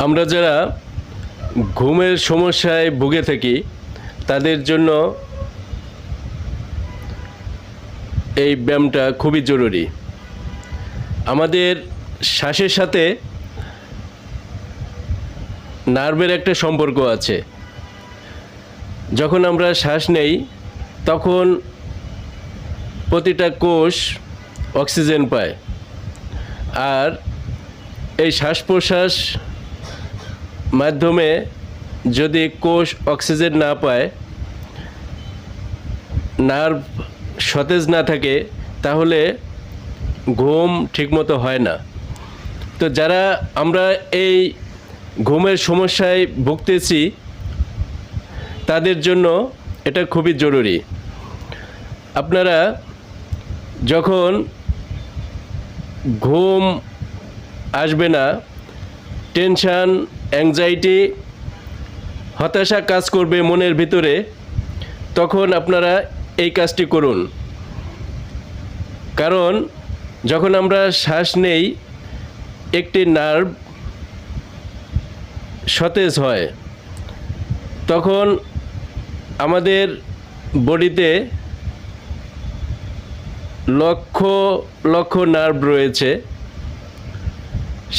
আমরা যারা ঘুমের সমস্যায় ভুগে থাকি তাদের জন্য এই ব্যায়ামটা খুবই জরুরি। আমাদের শ্বাসের সাথে নার্ভের একটা সম্পর্ক আছে। যখন আমরা শ্বাস নেই তখন প্রতিটা কোষ অক্সিজেন পায়, আর এই শ্বাস প্রশ্বাস মাধ্যমে যদি কোষ অক্সিজেন না পায়, নার্ভ সতেজ না থাকে, তাহলে ঘুম ঠিকমতো হয় না। তো যারা আমরা এই ঘুমের সমস্যায় ভুগতেছি তাদের জন্য এটা খুবই জরুরি। আপনারা যখন ঘুম আসবে না, টেনশান, অ্যাংজাইটি, হতাশা কাজ করবে মনের ভিতরে, তখন আপনারা এই কাজটি করুন। কারণ যখন আমরা শ্বাস নেই একটি নার্ভ সতেজ হয়, তখন আমাদের বডিতে লক্ষ লক্ষ নার্ভ রয়েছে।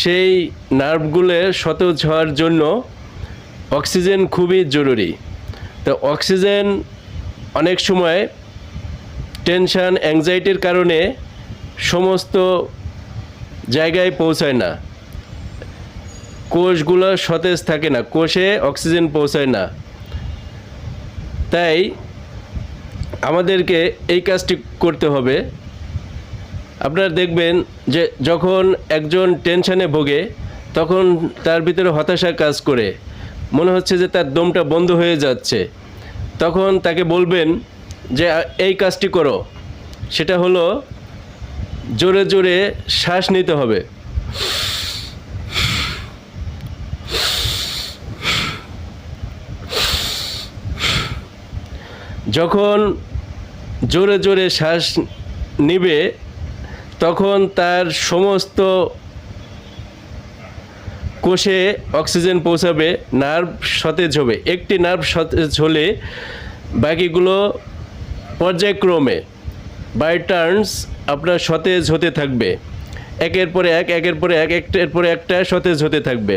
সেই নার্ভগুলো সতেজ হওয়ার জন্য অক্সিজেন খুবই জরুরি। তো অক্সিজেন অনেক সময় টেনশান, অ্যাংজাইটির কারণে সমস্ত জায়গায় পৌঁছায় না, কোষগুলো সতেজ থাকে না, কোষে অক্সিজেন পৌঁছায় না। তাই আমাদেরকে এই কাজটি করতে হবে। আপনারা দেখবেন যে যখন একজন টেনশানে ভোগে তখন তার ভিতরে হতাশা কাজ করে, মনে হচ্ছে যে তার দমটা বন্ধ হয়ে যাচ্ছে। তখন তাকে বলবেন যে এই কাজটি করো, সেটা হলো জোরে জোরে শ্বাস নিতে হবে। যখন জোরে জোরে শ্বাস নিবে তখন তার সমস্ত কোষে অক্সিজেন পৌঁছাবে, নার্ভ সতেজ হবে। একটি নার্ভ সতেজ হলে বাকিগুলো পর্যায়ক্রমে বাই টার্নস আপনার সতেজ হতে থাকবে, একের পরে এক, একের পরে এক, একটার পরে একটা সতেজ হতে থাকবে।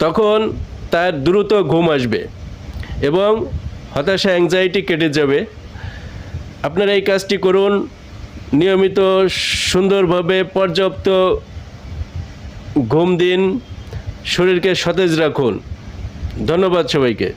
তখন তার দ্রুত ঘুম আসবে এবং হতাশা, অ্যাংজাইটি কেটে যাবে। আপনারা এই কাজটি করুন, নিয়মিত সুন্দরভাবে পর্যাপ্ত ঘুম দিন, শরীরকে সতেজ রাখুন। ধন্যবাদ সবাইকে।